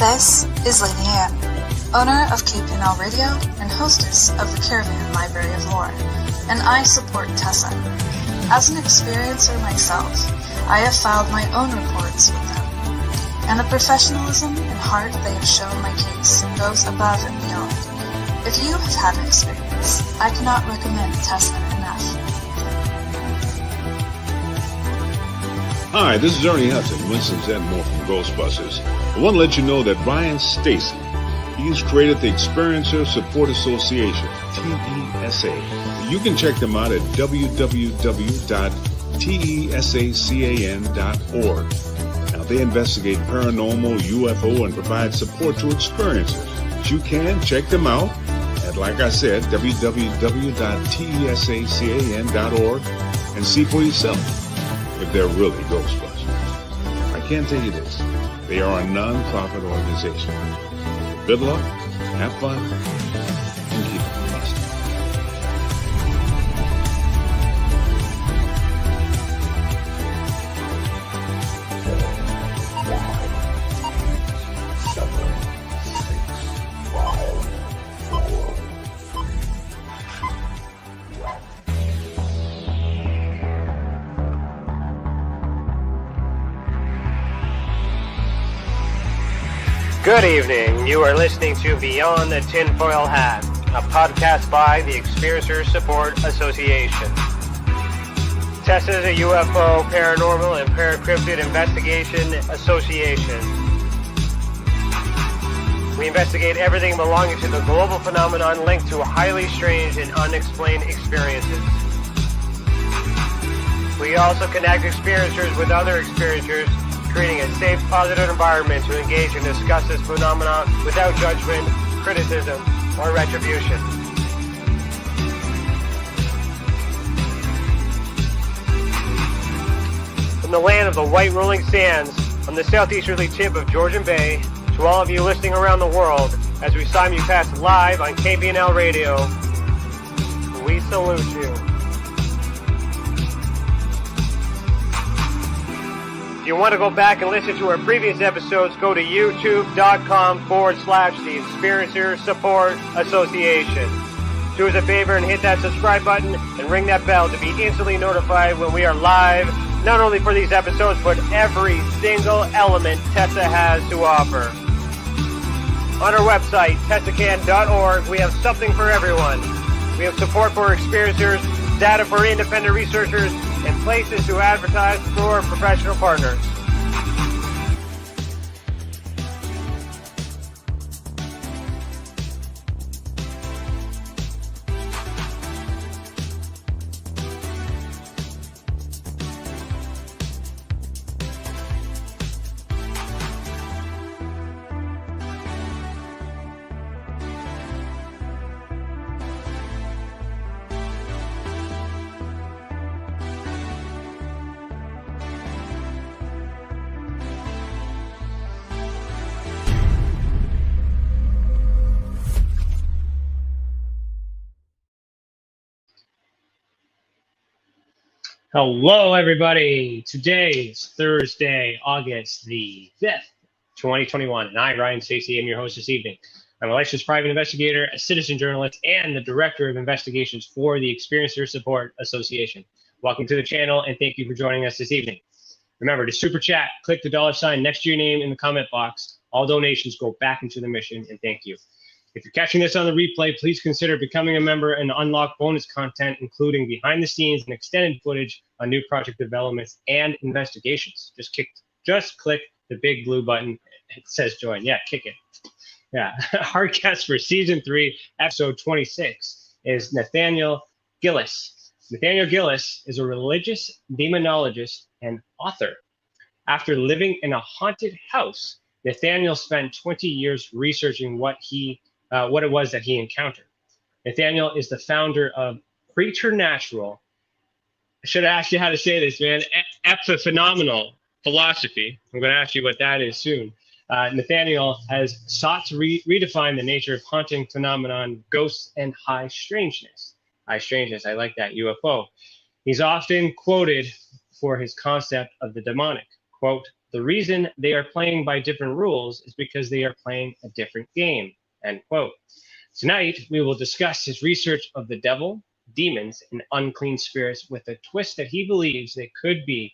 This is Lady Anne, owner of KPNL Radio and hostess of the Caravan Library of Lore, and I support Tessa. As an experiencer myself, I have filed my own reports with them, and the professionalism and heart they have shown my case goes above and beyond. If you have had an experience, I cannot recommend Tessa enough. Hi, this is Ernie Hudson, Winston's and more from Ghostbusters. I want to let you know that Ryan Stacy, he's created the Experiencer Support Association, TESA. You can check them out at www.tesacan.org. Now, they investigate paranormal, UFO, and provide support to experiencers. But you can check them out at, like I said, www.tesacan.org and see for yourself if they're really Ghostbusters. I can tell you this, they are a non-profit organization. Good luck, have fun, and keep it busted. Good evening. You are listening to Beyond the Tinfoil Hat, a podcast by the Experiencer Support Association. Tessa is a UFO, paranormal, and paracryptid investigation association. We investigate everything belonging to the global phenomenon linked to highly strange and unexplained experiences. We also connect experiencers with other experiencers, creating a safe, positive environment to engage and discuss this phenomenon without judgment, criticism, or retribution. From the land of the white rolling sands, on the southeasterly tip of Georgian Bay, to all of you listening around the world, as we simulcast live on KPNL Radio, we salute you. If you want to go back and listen to our previous episodes, go to youtube.com/the Experiencer Support Association. Do us a favor and hit that subscribe button and ring that bell to be instantly notified when we are live, not only for these episodes, but every single element Tessa has to offer. On our website, tessacan.org, we have something for everyone. We have support for experiencers, data for independent researchers, and places to advertise for professional partners. Hello, everybody. Today is Thursday, August the 5th, 2021, and I, Ryan Stacy, am your host this evening. I'm a licensed private investigator, a citizen journalist, and the director of investigations for the Experiencer Support Association. Welcome to the channel, and thank you for joining us this evening. Remember to super chat, click the $ next to your name in the comment box. All donations go back into the mission, and thank you. If you're catching this on the replay, please consider becoming a member and unlock bonus content, including behind the scenes and extended footage on new project developments and investigations. Just click the big blue button. It says join. Yeah, kick it. Yeah. Our guest for season 3, episode 26 is Nathaniel Gillis. Nathaniel Gillis is a religious demonologist and author. After living in a haunted house, Nathaniel spent 20 years researching what it was that he encountered. Nathaniel is the founder of Preternatural. I should have asked you how to say this, man. Epiphenomenal philosophy. I'm going to ask you what that is soon. Nathaniel has sought to redefine the nature of haunting phenomenon, ghosts, and high strangeness. High strangeness, I like that, UFO. He's often quoted for his concept of the demonic. Quote, The reason they are playing by different rules is because they are playing a different game, end quote. Tonight, we will discuss his research of the devil, demons, and unclean spirits with a twist that he believes there could be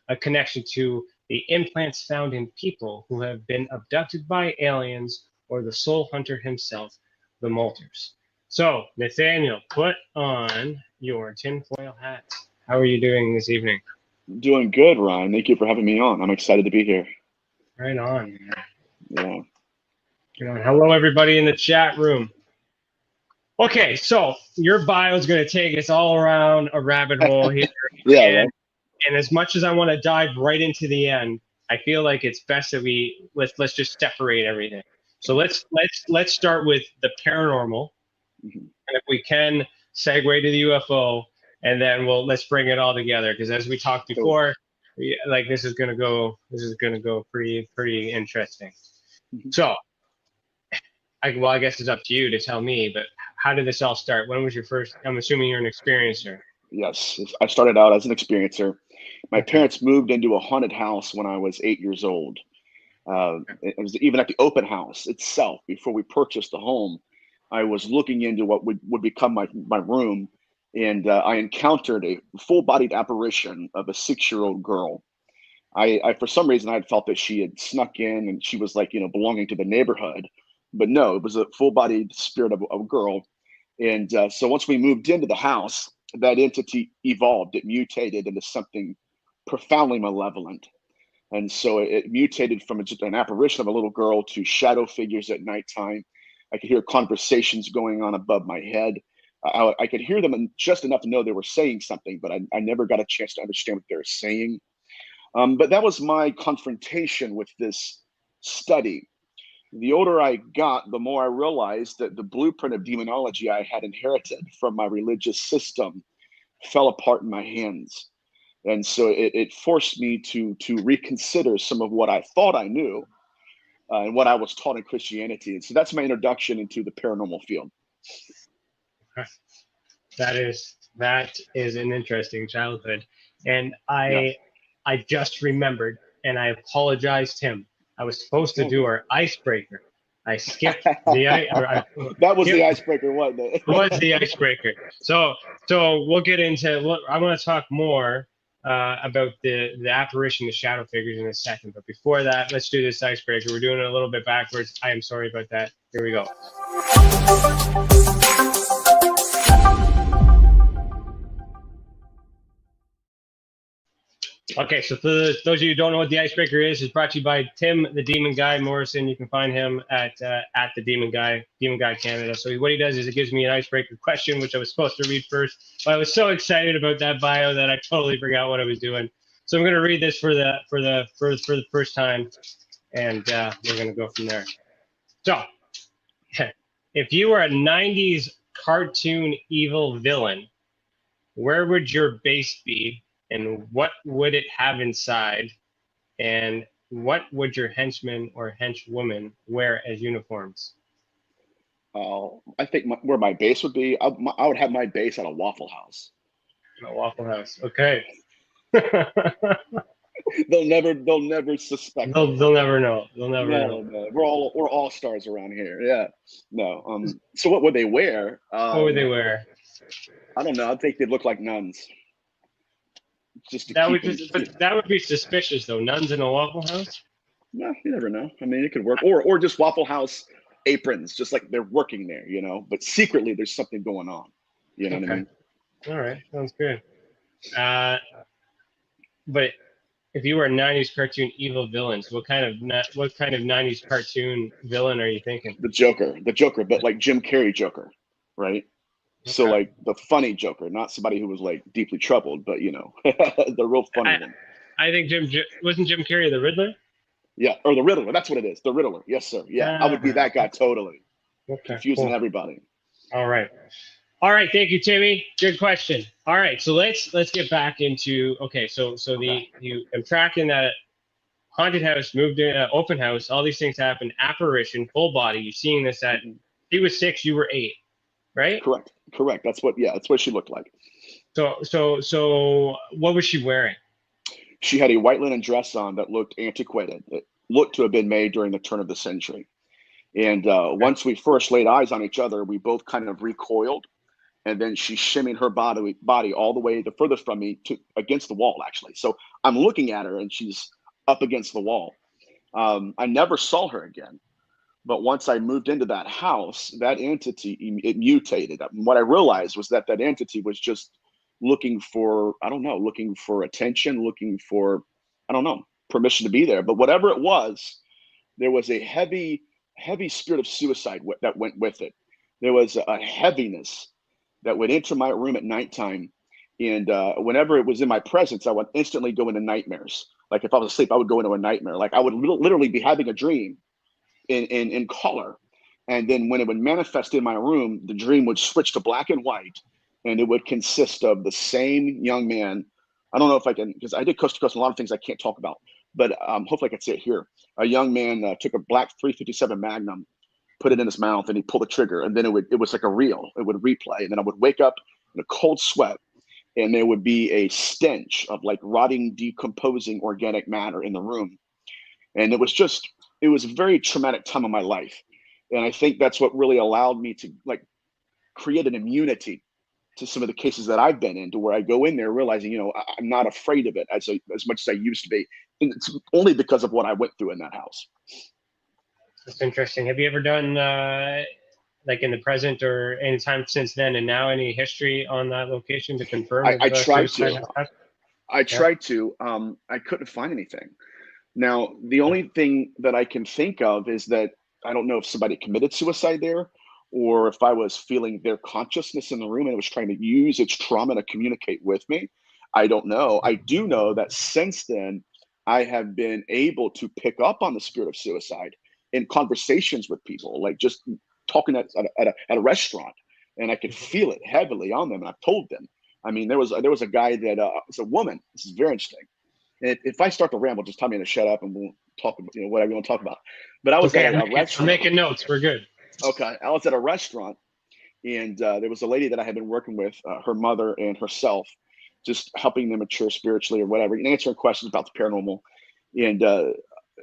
a connection to the implants found in people who have been abducted by aliens or the soul hunter himself, the Molters. So, Nathaniel, put on your tinfoil hat. How are you doing this evening? Doing good, Ryan. Thank you for having me on. I'm excited to be here. Right on, man. Yeah. Right on. Hello, everybody in the chat room. Okay, so your bio is going to take us all around a rabbit hole here. Yeah. And as much as I want to dive right into the end, I feel like it's best that let's just separate everything. So let's start with the paranormal, and if we can segue to the UFO, and then let's bring it all together, because as we talked before, like this is gonna go pretty interesting. So, I guess it's up to you to tell me, but how did this all start? When was your first? I'm assuming you're an experiencer. Yes, I started out as an experiencer. My parents moved into a haunted house when I was 8 years old. It was even at the open house itself. Before we purchased the home, I was looking into what would become my room, and I encountered a full-bodied apparition of a 6-year-old girl. I for some reason I had felt that she had snuck in and she was like, belonging to the neighborhood, but no, it was a full-bodied spirit of a girl. And so once we moved into the house, that entity evolved. It mutated into something profoundly malevolent. And so it mutated from just an apparition of a little girl to shadow figures at nighttime. I could hear conversations going on above my head. I could hear them just enough to know they were saying something, but I never got a chance to understand what they were saying. But that was my confrontation with this study. The older I got, the more I realized that the blueprint of demonology I had inherited from my religious system fell apart in my hands. And so it forced me to reconsider some of what I thought I knew and what I was taught in Christianity. And so that's my introduction into the paranormal field. That is an interesting childhood. And I just remembered, and I apologized to him. I was supposed to do our icebreaker. I skipped the that was the icebreaker, wasn't it? It was the icebreaker. So we'll get into. I want to talk more about the apparition, the shadow figures in a second. But before that, let's do this icebreaker. We're doing it a little bit backwards. I am sorry about that. Here we go. Okay, so for those of you who don't know what the icebreaker is, it's brought to you by Tim, the Demon Guy Morrison. You can find him at the Demon Guy Canada. So what he does is it gives me an icebreaker question, which I was supposed to read first, but I was so excited about that bio that I totally forgot what I was doing. So I'm going to read this for the first time, and we're going to go from there. So, if you were a '90s cartoon evil villain, where would your base be? And what would it have inside? And what would your henchmen or henchwomen wear as uniforms? I think where my base would be, I would have my base at a Waffle House. A Waffle House, okay. They'll never suspect. They'll never know. They'll never know. No. We're all stars around here. Yeah. No. So what would they wear? What would they wear? I don't know. I think they'd look like nuns. That would be suspicious, though. Nuns in a Waffle House? No, you never know. I mean, it could work. Or just Waffle House aprons, just like they're working there, but secretly there's something going on. You know what I mean? All right, sounds good. But if you were a '90s cartoon evil villains, what kind of '90s cartoon villain are you thinking? The Joker, but like Jim Carrey Joker, right? Okay. So like the funny Joker, not somebody who was like deeply troubled, but the real funny one. I think wasn't Jim Carrey the Riddler? Yeah, or the Riddler. That's what it is. The Riddler. Yes, sir. Yeah, I would be that guy totally. Okay, confusing everybody. All right. Thank you, Timmy. Good question. All right, so let's get back into I'm tracking that haunted house, moved in, open house. All these things happened. Apparition, full body. You're seeing this at. He was 6, you were 8, right? Correct. That's what she looked like. So what was she wearing? She had a white linen dress on that looked antiquated. It looked to have been made during the turn of the century. And once we first laid eyes on each other, we both kind of recoiled. And then she shimmied her body all the way the furthest from me to against the wall, actually. So I'm looking at her and she's up against the wall. I never saw her again. But once I moved into that house, that entity, it mutated. What I realized was that that entity was just looking for, I don't know, looking for attention, looking for, I don't know, permission to be there. But whatever it was, there was a heavy spirit of suicide that went with it. There was a heaviness that would enter my room at nighttime. And whenever it was in my presence, I would instantly go into nightmares. Like if I was asleep, I would go into a nightmare. Like I would literally be having a dream in color. And then when it would manifest in my room, the dream would switch to black and white. And it would consist of the same young man. I don't know if I can, because I did coast to coast, a lot of things I can't talk about, but hopefully I can say it here. A young man took a black 357 Magnum, put it in his mouth, and he pulled the trigger. And then it was like a reel. It would replay. And then I would wake up in a cold sweat, and there would be a stench of like rotting, decomposing organic matter in the room. And it was a very traumatic time of my life. And I think that's what really allowed me to like create an immunity to some of the cases that I've been in, to where I go in there realizing, I'm not afraid of it as much as I used to be. And it's only because of what I went through in that house. That's interesting. Have you ever done like in the present or any time since then and now, any history on that location to confirm? I tried to. I couldn't find anything. Now, the only thing that I can think of is that I don't know if somebody committed suicide there, or if I was feeling their consciousness in the room and it was trying to use its trauma to communicate with me. I don't know. I do know that since then, I have been able to pick up on the spirit of suicide in conversations with people, like just talking at a restaurant, and I could feel it heavily on them. And I've told them. I mean, there was a guy that it's a woman. This is very interesting. And if I start to ramble, just tell me to shut up and we'll talk about whatever you want to talk about. But I was at a restaurant. I'm making notes. We're good. Okay, I was at a restaurant, and there was a lady that I had been working with, her mother and herself, just helping them mature spiritually or whatever, and answering questions about the paranormal. And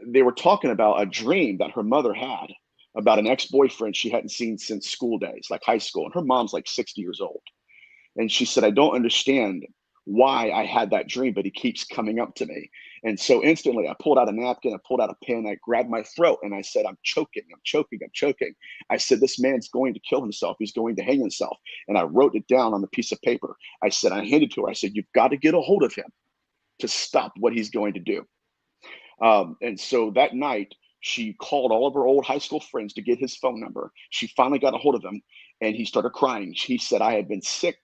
they were talking about a dream that her mother had about an ex-boyfriend she hadn't seen since school days, like high school. And her mom's like 60 years old. And she said, I don't understand why I had that dream, but he keeps coming up to me. And so instantly I pulled out a napkin, I pulled out a pen, I grabbed my throat, and I said, I'm choking. I said, this man's going to kill himself. He's going to hang himself. And I wrote it down on a piece of paper. I said, I handed it to her. I said, you've got to get a hold of him to stop what he's going to do. And so that night, she called all of her old high school friends to get his phone number. She finally got a hold of him, and he started crying. He said, I had been sick,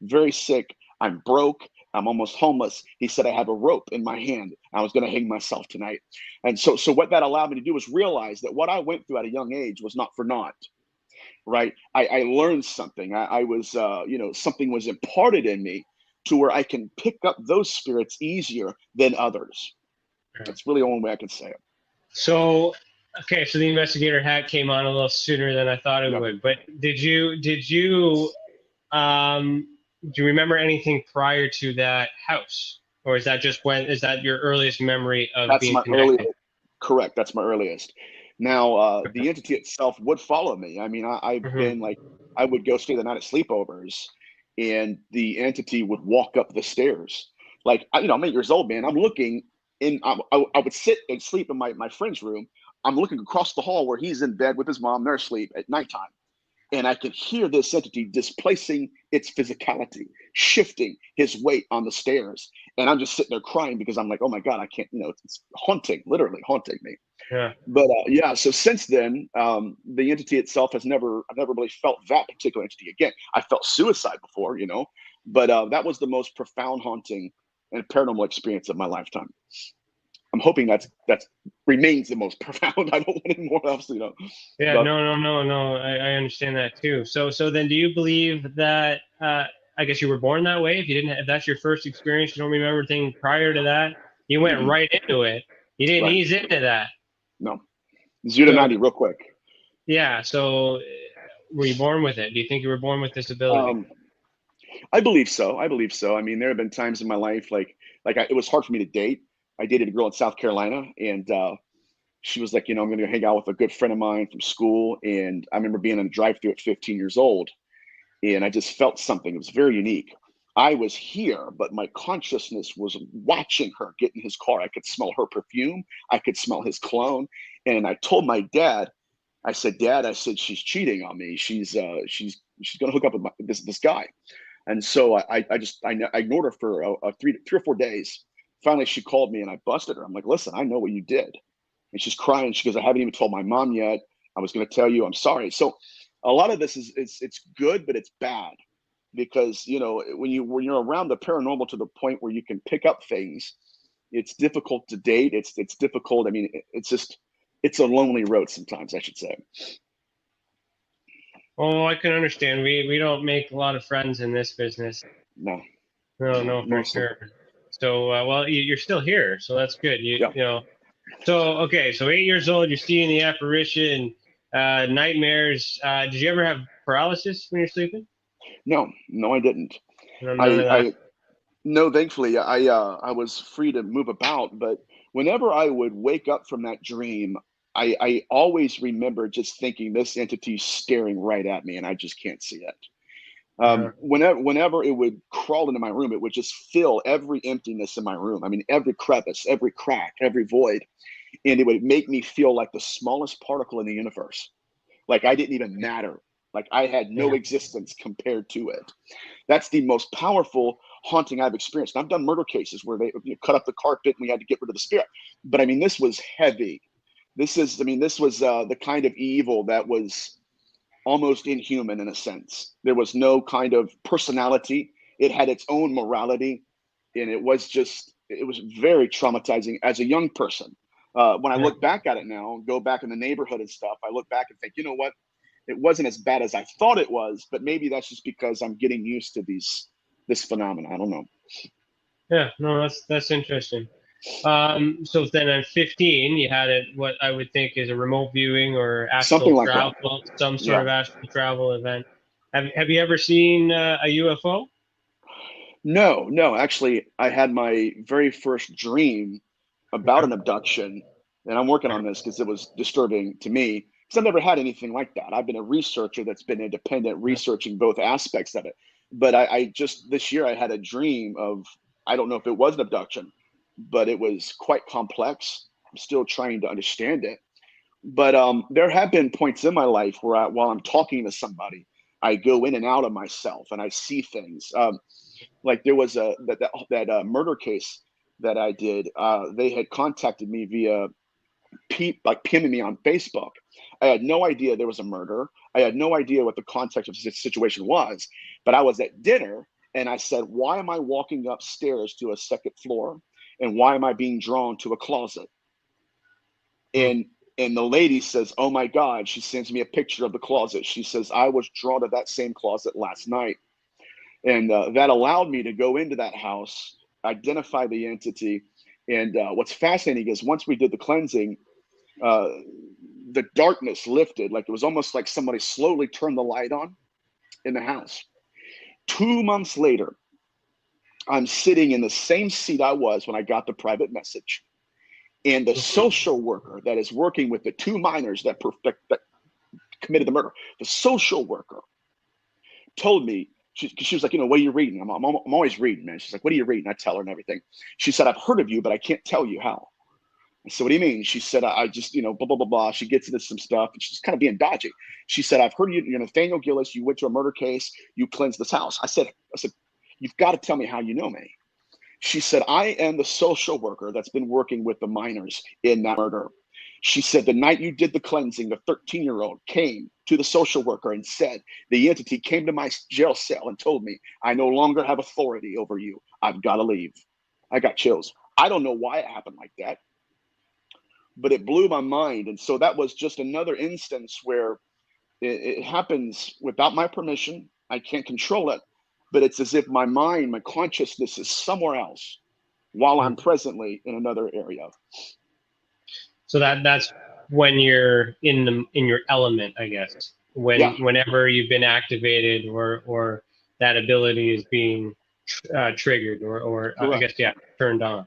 very sick. I'm broke. I'm almost homeless. He said, I have a rope in my hand. I was going to hang myself tonight. And so what that allowed me to do was realize that what I went through at a young age was not for naught, right? I learned something. I was, something was imparted in me to where I can pick up those spirits easier than others. That's really the only way I can say it. So, okay, so the investigator hat came on a little sooner than I thought it would. But did you do you remember anything prior to that house, or is that your earliest memory of being connected? Correct. That's my earliest. Now, the entity itself would follow me. I mean, I've been like, I would go stay the night at sleepovers, and the entity would walk up the stairs. Like, I'm 8 years old, man. I'm looking in. I would sit and sleep in my friend's room. I'm looking across the hall where he's in bed with his mom. They're asleep at nighttime. And I could hear this entity displacing its physicality, shifting his weight on the stairs. And I'm just sitting there crying because I'm like, oh my God, I can't, it's haunting, literally haunting me. Yeah. But so since then, the entity itself I've never really felt that particular entity again. I felt suicide before, but that was the most profound haunting and paranormal experience of my lifetime. I'm hoping that remains the most profound. I don't want any more else, Yeah, but, no. I understand that too. So then, do you believe that? I guess you were born that way. If that's your first experience, you don't remember anything prior to that. You went right into it. You didn't ease into that. No, 0 to 90 real quick. Yeah. So, were you born with it? Do you think you were born with this ability? I believe so. I mean, there have been times in my life, like it was hard for me to date. I dated a girl in South Carolina, and she was like, I'm going to hang out with a good friend of mine from school. And I remember being in a drive-thru at 15 years old, and I just felt something. It was very unique. I was here, but my consciousness was watching her get in his car. I could smell her perfume. I could smell his cologne. And I told my dad, I said, Dad, I said, she's cheating on me. She's going to hook up with this guy. And so I ignored her for 3 or 4 days. Finally, she called me and I busted her. I'm like, listen, I know what you did. And she's crying. She goes, I haven't even told my mom yet. I was going to tell you, I'm sorry. So a lot of this it's good, but it's bad, because, when you're around the paranormal to the point where you can pick up things, it's difficult to date. It's difficult. I mean, it's a lonely road sometimes, I should say. Oh, I can understand. We don't make a lot of friends in this business. No, for sure. So, well, you're still here, so that's good. So, okay, so 8 years old, you're seeing the apparition, nightmares. Did you ever have paralysis when you're sleeping? No, I didn't. No, thankfully, I was free to move about, but whenever I would wake up from that dream, I always remember just thinking this entity staring right at me, and I just can't see it. Whenever it would crawl into my room, it would just fill every emptiness in my room. I mean, every crevice, every crack, every void. And it would make me feel like the smallest particle in the universe. Like I didn't even matter. Like I had no existence compared to it. That's the most powerful haunting I've experienced. And I've done murder cases where they cut up the carpet and we had to get rid of the spirit. But I mean, this was heavy. This was the kind of evil that was almost inhuman in a sense. There was no kind of personality. It had its own morality. And it was very traumatizing as a young person. When I look back at it now, go back in the neighborhood and stuff, I look back and think, you know what? It wasn't as bad as I thought it was, but maybe that's just because I'm getting used to this phenomenon. I don't know. Yeah, no, that's interesting. So then at 15, you had what I would think is a remote viewing or astral travel, some sort of astral travel event. Have you ever seen a UFO? No. Actually, I had my very first dream about an abduction, and I'm working on this because it was disturbing to me, because I've never had anything like that. I've been a researcher that's been independent, researching both aspects of it. But I just this year I had a dream of, I don't know if it was an abduction, but it was quite complex. I'm still trying to understand it. But there have been points in my life where while I'm talking to somebody, I go in and out of myself and I see things. Like there was that murder case that I did. They had contacted me via PMing me on Facebook. I had no idea there was a murder. I had no idea what the context of the situation was. But I was at dinner and I said, why am I walking upstairs to a second floor? And why am I being drawn to a closet? And the lady says, oh my God, she sends me a picture of the closet. She says, I was drawn to that same closet last night. And that allowed me to go into that house, identify the entity. And what's fascinating is once we did the cleansing, the darkness lifted. Like it was almost like somebody slowly turned the light on in the house. 2 months later, I'm sitting in the same seat I was when I got the private message. And the social worker that is working with the 2 minors that committed the murder, the social worker told me, she was like, what are you reading? I'm always reading, man. She's like, what are you reading? I tell her and everything. She said, I've heard of you, but I can't tell you how. I said, what do you mean? She said, I just, blah, blah, blah, blah. She gets into some stuff and she's kind of being dodgy. She said, I've heard you're Nathaniel Gillis. You went to a murder case. You cleansed this house. I said, you've got to tell me how you know me. She said, I am the social worker that's been working with the minors in that murder. She said, the night you did the cleansing, the 13-year-old came to the social worker and said, the entity came to my jail cell and told me, I no longer have authority over you. I've got to leave. I got chills. I don't know why it happened like that, but it blew my mind. And so that was just another instance where it happens without my permission. I can't control it, but it's as if my mind, my consciousness is somewhere else while I'm presently in another area. So that's when you're in your element, I guess. Whenever you've been activated or that ability is being triggered or I Correct. guess, yeah, turned on.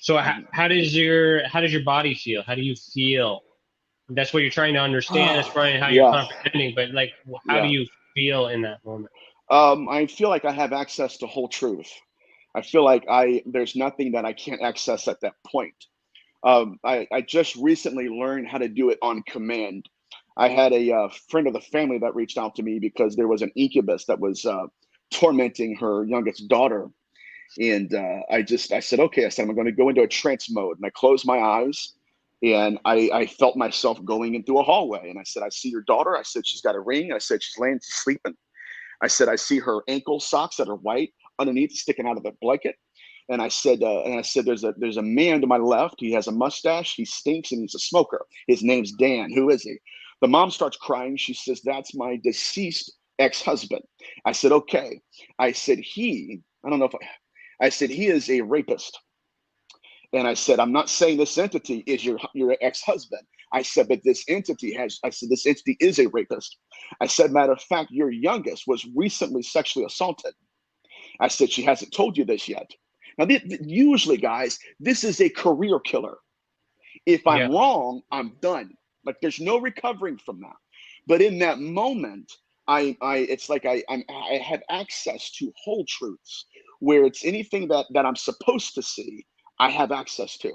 So how does your body feel? How do you feel? That's what you're trying to understand. That's probably how you're Yeah. comprehending. But like, how do Yeah. you feel in that moment? I feel like I have access to whole truth. I feel like there's nothing that I can't access at that point. I just recently learned how to do it on command. I had a friend of the family that reached out to me because there was an incubus that was tormenting her youngest daughter. And I said, okay, I said, I'm going to go into a trance mode. And I closed my eyes and I felt myself going into a hallway. And I said, I see your daughter. I said, she's got a ring. I said, she's laying, she's sleeping. I said, I see her ankle socks that are white underneath sticking out of the blanket. And I said, there's a man to my left. He has a mustache. He stinks and he's a smoker. His name's Dan. Who is he? The mom starts crying. She says, that's my deceased ex-husband. I said, okay. I said, I said, he is a rapist. And I said, I'm not saying this entity is your ex-husband. I said, but this entity is a rapist. I said, matter of fact, your youngest was recently sexually assaulted. I said, she hasn't told you this yet. Now, usually, guys, this is a career killer. If I'm wrong, I'm done. Like, there's no recovering from that. But in that moment, it's like I have access to whole truths, where it's anything that I'm supposed to see, I have access to.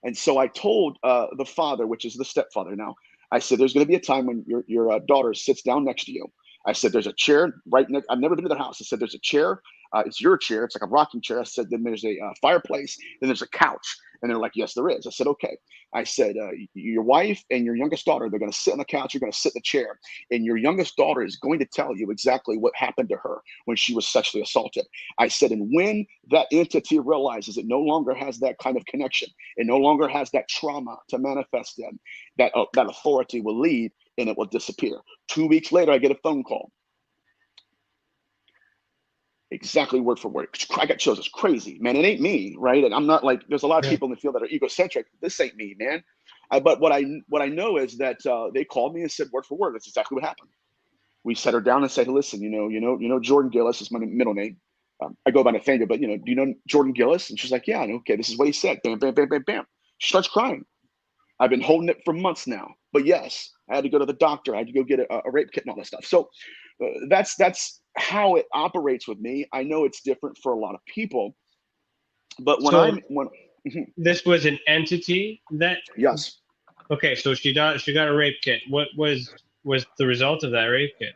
And so I told the father, which is the stepfather now, I said, there's going to be a time when your daughter sits down next to you. I said, there's a chair right next. I've never been to their house. I said, there's a chair. It's your chair. It's like a rocking chair. I said, then there's a fireplace. Then there's a couch. And they're like, yes, there is. I said, okay. I said, your wife and your youngest daughter, they're going to sit on the couch. You're going to sit in the chair. And your youngest daughter is going to tell you exactly what happened to her when she was sexually assaulted. I said, and when that entity realizes it no longer has that kind of connection, it no longer has that trauma to manifest in, that authority will leave and it will disappear. 2 weeks later, I get a phone call. Exactly word for word. I got chills. It's crazy, man. It ain't me, right? And I'm not like, there's a lot of people in the field that are egocentric. This ain't me, man. But what I know is that they called me and said word for word. That's exactly what happened. We set her down and said, hey, listen, you know, Jordan Gillis is my middle name. I go by Nathaniel, but do you know Jordan Gillis? And she's like, yeah, okay, this is what he said. Bam, bam, bam, bam, bam. She starts crying. I've been holding it for months now. But yes, I had to go to the doctor. I had to go get a rape kit and all that stuff. So that's how it operates with me. I know it's different for a lot of people, but this was an entity that. Yes. Okay, so she got a rape kit. What was the result of that rape kit?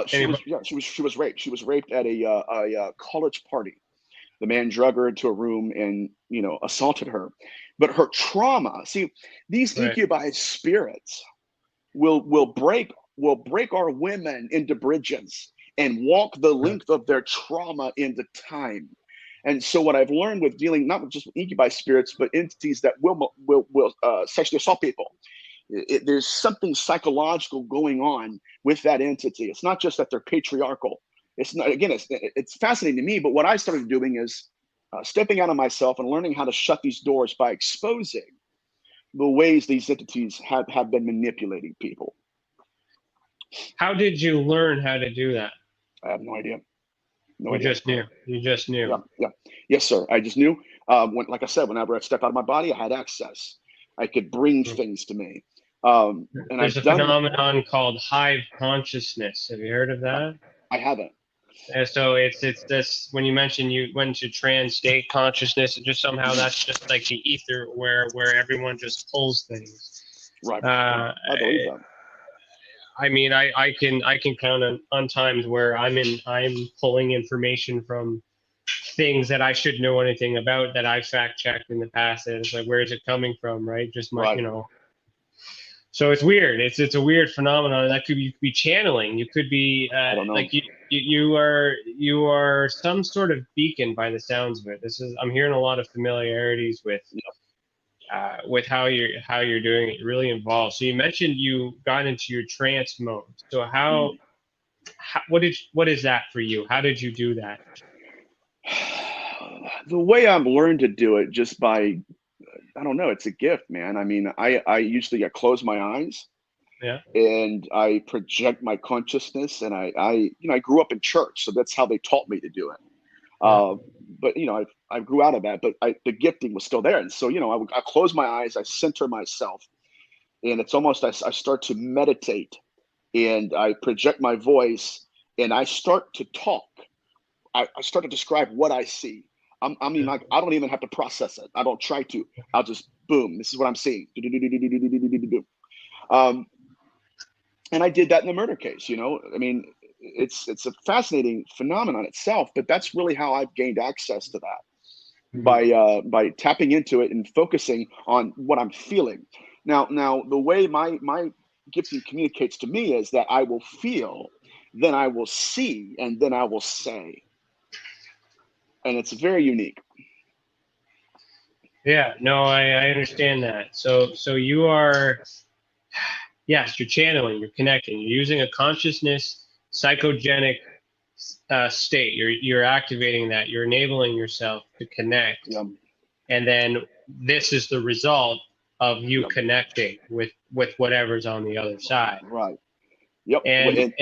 She was raped. She was raped at a college party. The man drug her into a room and assaulted her. But her trauma. See, these incubi spirits will break our women into bridges and walk the length of their trauma into time. And so what I've learned with dealing not just with incubi spirits, but entities that will sexually assault people, there's something psychological going on with that entity. It's not just that they're patriarchal. It's not. Again, it's fascinating to me. But what I started doing is stepping out of myself and learning how to shut these doors by exposing the ways these entities have been manipulating people. How did you learn how to do that? I have no idea. You just knew. Yeah. Yes, sir. I just knew. Like I said, whenever I step out of my body, I had access. I could bring things to me. And there's a phenomenon called hive consciousness. Have you heard of that? I haven't. And so it's this, when you mentioned you went to trans state consciousness, and just somehow that's just like the ether where everyone just pulls things. Right. I believe that. I mean, I can count on times where I'm pulling information from things that I should know anything about that I fact checked in the past. And it's like, where is it coming from? Right. Just my, So it's weird. It's a weird phenomenon. That you could be channeling. You could be like you are some sort of beacon by the sounds of it. I'm hearing a lot of familiarities with how you're doing it. You're really involved. So you mentioned you got into your trance mode. So what is that for you? How did you do that? The way I've learned to do it just by, I don't know, it's a gift, man. I mean, I usually close my eyes, and I project my consciousness, and I grew up in church, so that's how they taught me to do it. But I grew out of that, but the gifting was still there. And so, I close my eyes, I center myself, and it's almost, I start to meditate, and I project my voice, and I start to talk. I start to describe what I see. I don't even have to process it. I don't try to. I'll just, boom, this is what I'm seeing. And I did that in the murder case, I mean, it's a fascinating phenomenon itself, but that's really how I've gained access to that, by tapping into it and focusing on what I'm feeling. Now the way my gifting communicates to me is that I will feel, then I will see, and then I will say. And it's very unique. Yeah, no, I understand that. So you are, yes, you're channeling, you're connecting, you're using a consciousness, psychogenic state. You're activating that. You're enabling yourself to connect. Yeah. And then this is the result of you connecting with whatever's on the other side. Right. Yep. And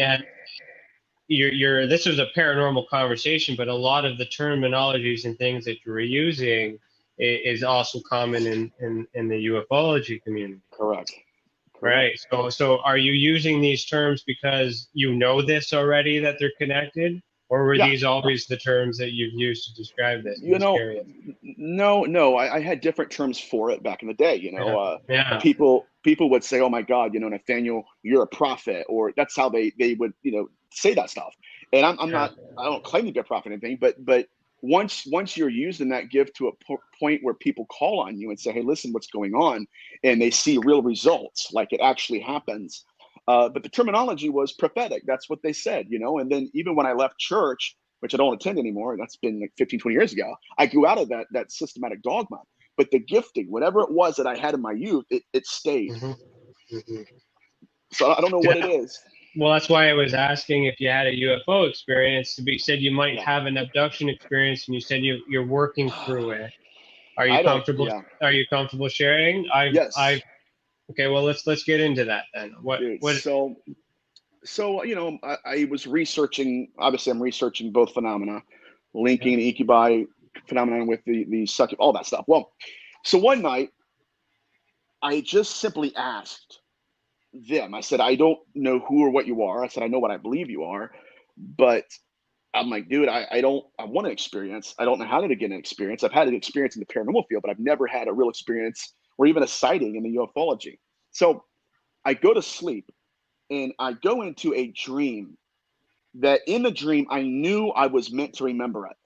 you're this was a paranormal conversation, but a lot of the terminologies and things that you were using is also common in the ufology community. Correct. Right. So are you using these terms because you know this already, that they're connected, or were these always the terms that you've used to describe this? No. I had different terms for it back in the day. People would say, "Oh my God, Nathaniel, you're a prophet," or that's how they would say that stuff. And I'm not. I don't claim to be a prophet or anything, but once you're using that gift to a point where people call on you and say, "Hey, listen, what's going on?" and they see real results, like it actually happens. But the terminology was prophetic. That's what they said, And then even when I left church, which I don't attend anymore, that's been like 15, 20 years ago, I grew out of that systematic dogma. But the gifting, whatever it was that I had in my youth, it stayed. So I don't know what it is. Well, that's why I was asking if you had a UFO experience. You said you might have an abduction experience, and you said you're working through it. Are you comfortable? Yeah. Are you comfortable sharing? Yes. Okay. Well, let's get into that then. So I was researching. Obviously, I'm researching both phenomena, linking the incubi phenomenon with the succubus, all that stuff. Well, so one night, I just simply asked them. I said, "I don't know who or what you are." I said, "I know what I believe you are, but I'm like, dude, I want an experience. I don't know how to get an experience. I've had an experience in the paranormal field, but I've never had a real experience or even a sighting in the ufology." So I go to sleep and I go into a dream that in the dream, I knew I was meant to remember it.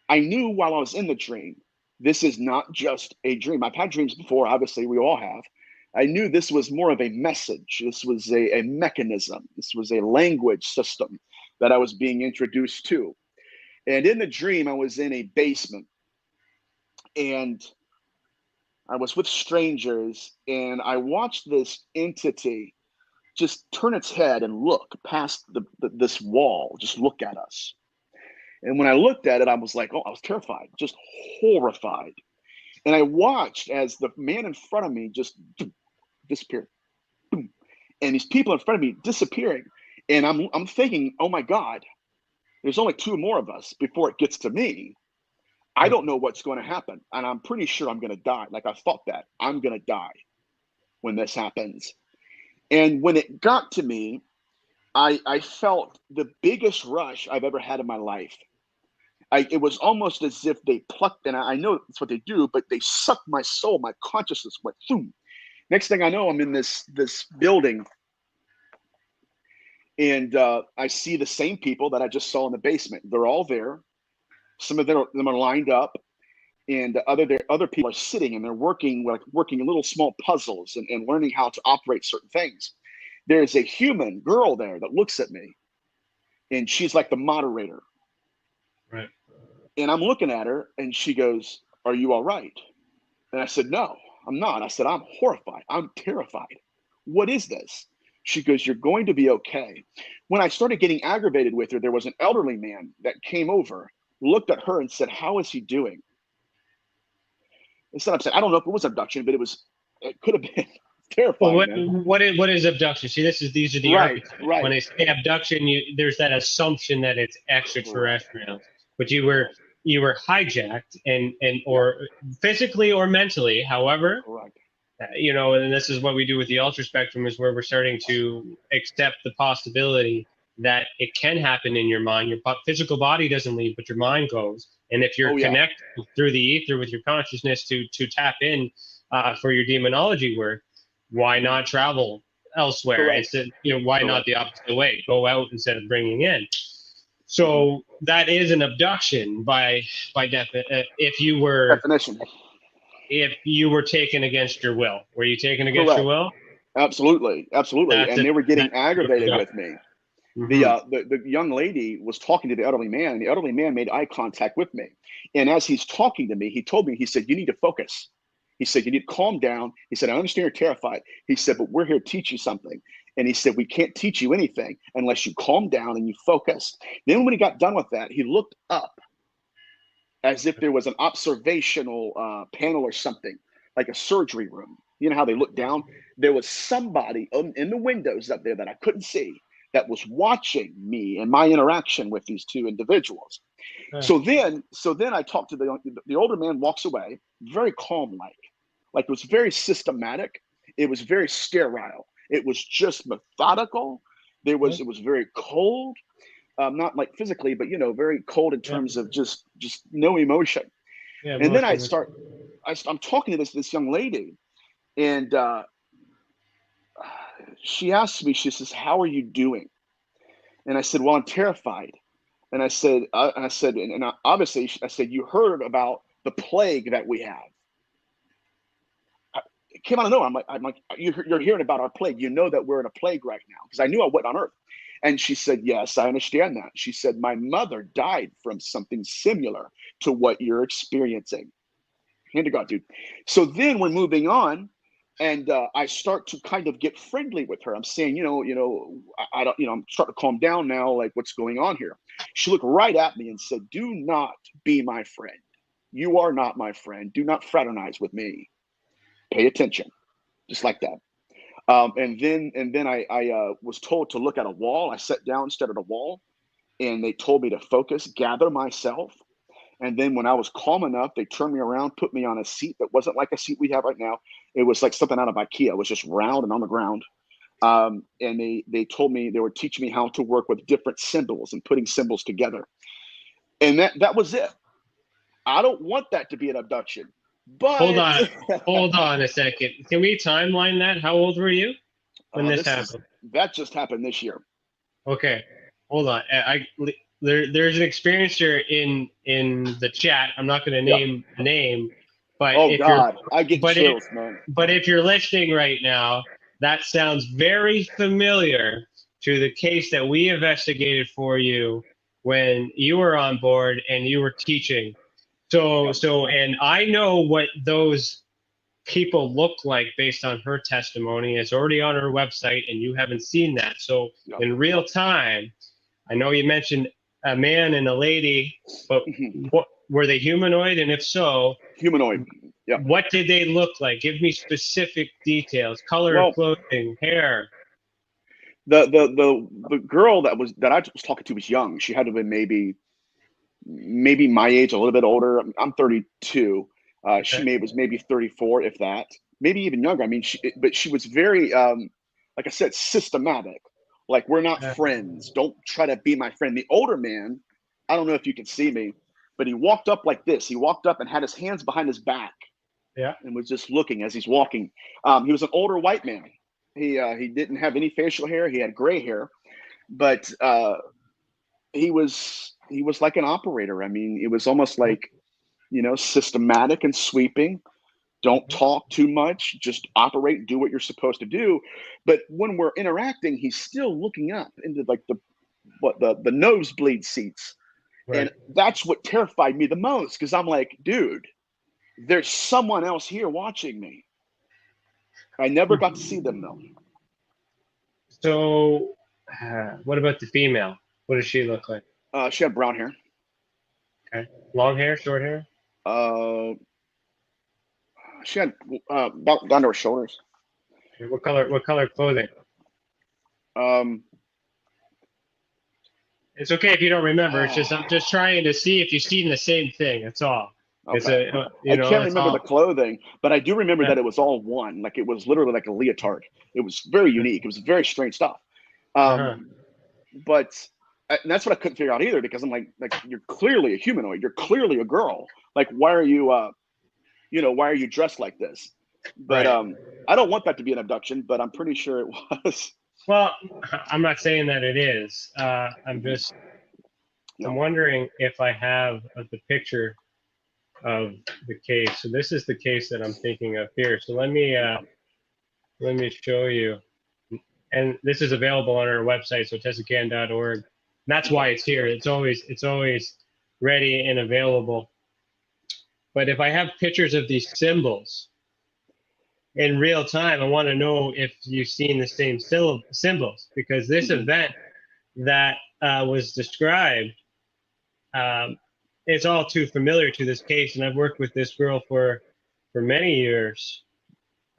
I knew while I was in the dream, this is not just a dream. I've had dreams before. Obviously, we all have. I knew this was more of a message. This was a mechanism. This was a language system that I was being introduced to. And in the dream, I was in a basement. And I was with strangers. And I watched this entity just turn its head and look past this wall, just look at us. And when I looked at it, I was like, I was terrified, just horrified. And I watched as the man in front of me just disappeared. And these people in front of me disappearing. And I'm thinking, oh my God, there's only two more of us before it gets to me. I don't know what's going to happen. And I'm pretty sure I'm going to die. Like I thought that I'm going to die when this happens. And when it got to me, I felt the biggest rush I've ever had in my life. It was almost as if they plucked, and I know that's what they do, but they sucked my soul. My consciousness went boom. Next thing I know, I'm in this building, and I see the same people that I just saw in the basement. They're all there. Some of them are lined up, and other people are sitting, and they're working little small puzzles and learning how to operate certain things. There's a human girl there that looks at me, and she's like the moderator. Right. And I'm looking at her, and she goes, "Are you all right?" And I said, "No, I'm not." I said, "I'm horrified. I'm terrified. What is this?" She goes, "You're going to be okay." When I started getting aggravated with her, there was an elderly man that came over, looked at her, and said, "How is he doing?" Instead, I'm saying, I don't know if it was abduction, but it could have been terrifying. Well, what is abduction? See, these are the archetypes. Right. When they say abduction, there's that assumption that it's extraterrestrial. But you were hijacked and or physically or mentally. However, Correct. you know, and this is what we do with the ultra spectrum, is where we're starting to accept the possibility that it can happen in your mind. Your physical body doesn't leave, but your mind goes. And if you're connected through the ether with your consciousness to tap in for your demonology work, why not travel elsewhere? Correct. Instead, you know, why not the opposite way? Go out instead of bringing in. So that is an abduction by if you were definition. If you were taken against your will. Were you taken against your will? Absolutely. And they were getting aggravated with me. The young lady was talking to the elderly man, and the elderly man made eye contact with me. And as he's talking to me, he told me, he said, you need to focus. He said, you need to calm down. He said, I understand you're terrified. He said, but we're here to teach you something. And he said, we can't teach you anything unless you calm down and you focus. Then when he got done with that, he looked up as if there was an observational panel or something, like a surgery room. You know how they look down? There was somebody in the windows up there that I couldn't see that was watching me and my interaction with these two individuals. So then I talked to the older man. Walks away, very calm, like it was very systematic. It was very sterile. It was just methodical. It was very cold, not like physically, but you know, very cold in terms of just no emotion. And then I'm talking to this young lady, and she asked me, she says, how are you doing? And I said, well, I'm terrified. And I said, obviously, I said, you heard about the plague that we have. It came out of nowhere. I'm like, you're hearing about our plague. You know that we're in a plague right now, because I knew I wasn't on Earth. And she said, yes, I understand that. She said, my mother died from something similar to what you're experiencing. Hand to God, dude. So then we're moving on. And I start to kind of get friendly with her. I'm saying, I don't, I'm starting to calm down now. Like, what's going on here? She looked right at me and said, do not be my friend. You are not my friend. Do not fraternize with me. Pay attention. Just like that. And then I was told to look at a wall. I sat down, stared at a wall, and they told me to focus, gather myself. And then when I was calm enough, they turned me around, put me on a seat that wasn't like a seat we have right now. It was like something out of IKEA. It was just round and on the ground. And they told me, they were teaching me how to work with different symbols and putting symbols together. And that was it. I don't want that to be an abduction. But hold on a second. Can we timeline that? How old were you when this happened? That just happened this year. Okay, hold on. There's an experiencer in the chat. I'm not going to name the name, but I get chills, man. But if you're listening right now, that sounds very familiar to the case that we investigated for you when you were on board and you were teaching. So, and I know what those people look like based on her testimony. It's already on her website, and you haven't seen that. So, in real time, I know you mentioned a man and a lady, but what were they humanoid? And if so, humanoid. Yeah. What did they look like? Give me specific details: color of clothing, hair. The girl that I was talking to was young. She had to have been maybe my age, a little bit older. I'm 32. She was maybe 34, if that, maybe even younger. I mean, but she was very, like I said, systematic. Like, we're not friends. Don't try to be my friend. The older man, I don't know if you can see me, but he walked up like this. He walked up and had his hands behind his back. Yeah. And was just looking as he's walking. He was an older white man. He didn't have any facial hair. He had gray hair, but he was like an operator. I mean, it was almost like, systematic and sweeping. Don't talk too much, just operate, do what you're supposed to do. But when we're interacting, he's still looking up into like the nosebleed seats. Right. And that's what terrified me the most, because I'm like, dude, there's someone else here watching me. I never got to see them though. So what about the female? What does she look like? She had brown hair. Okay. Long hair, short hair? She had about down to her shoulders. Okay. What color clothing? It's okay if you don't remember. It's just I'm just trying to see if you've seen the same thing. That's all. Okay. It's I can't remember the clothing, but I do remember that it was all one. Like it was literally like a leotard. It was very unique. It was very strange stuff. But and that's what I couldn't figure out either, because I'm like you're clearly a humanoid. You're clearly a girl. Like why are you why are you dressed like this? But I don't want that to be an abduction, but I'm pretty sure it was. Well, I'm not saying that it is. I'm wondering if I have the picture of the case. So this is the case that I'm thinking of here. So let me show you. And this is available on our website, so tessacan.org. That's why it's here. It's always ready and available. But if I have pictures of these symbols in real time, I want to know if you've seen the same symbols, because this event that was described, it's all too familiar to this case, and I've worked with this girl for many years,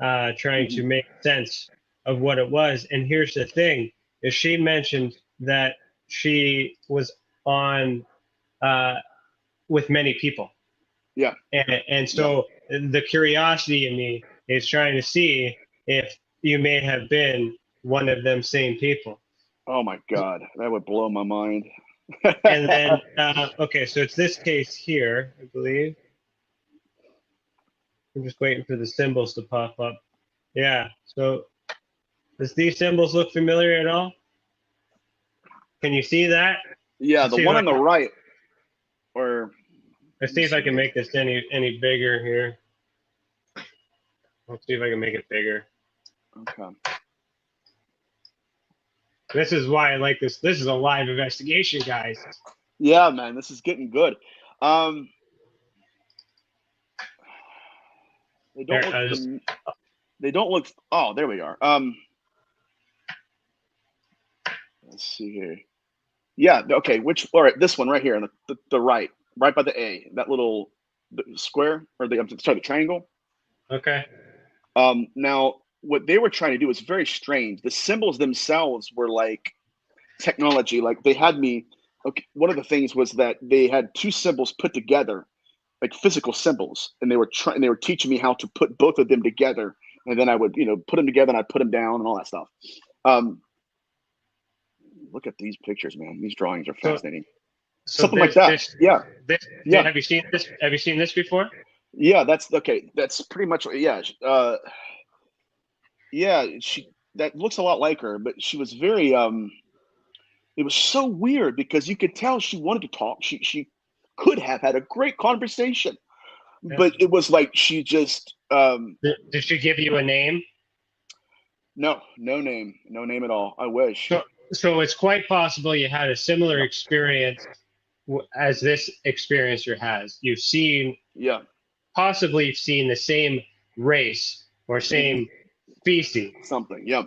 trying to make sense of what it was. And here's the thing: is she mentioned that she was on with many people. Yeah. And so the curiosity in me is trying to see if you may have been one of them same people. Oh my God, that would blow my mind. And then, okay, so it's this case here, I believe. I'm just waiting for the symbols to pop up. Yeah, so does these symbols look familiar at all? Can you see that? Yeah, the one on the right. Or let's see if I can make this any bigger here. Let's see if I can make it bigger. Okay. This is why I like this. This is a live investigation, guys. Yeah, man, this is getting good. They don't look. Oh, there we are. Let's see here. Yeah. Okay. All right. This one right here on the right by the A. That little square or the triangle. Okay. Now, what they were trying to do was very strange. The symbols themselves were like technology. Like they had me. Okay. One of the things was that they had two symbols put together, like physical symbols, and they were teaching me how to put both of them together, and then I would put them together and I'd put them down and all that stuff. Look at these pictures, man. These drawings are fascinating. So something like that. Yeah. Have you seen this? Have you seen this before? Yeah, that's okay. That's pretty much yeah. That looks a lot like her, but she was very it was so weird because you could tell she wanted to talk. She could have had a great conversation, but it was like she just Did she give you a name? No name at all. I wish. So it's quite possible you had a similar experience as this experiencer has. You've seen, possibly seen the same race or same species. Something, yeah.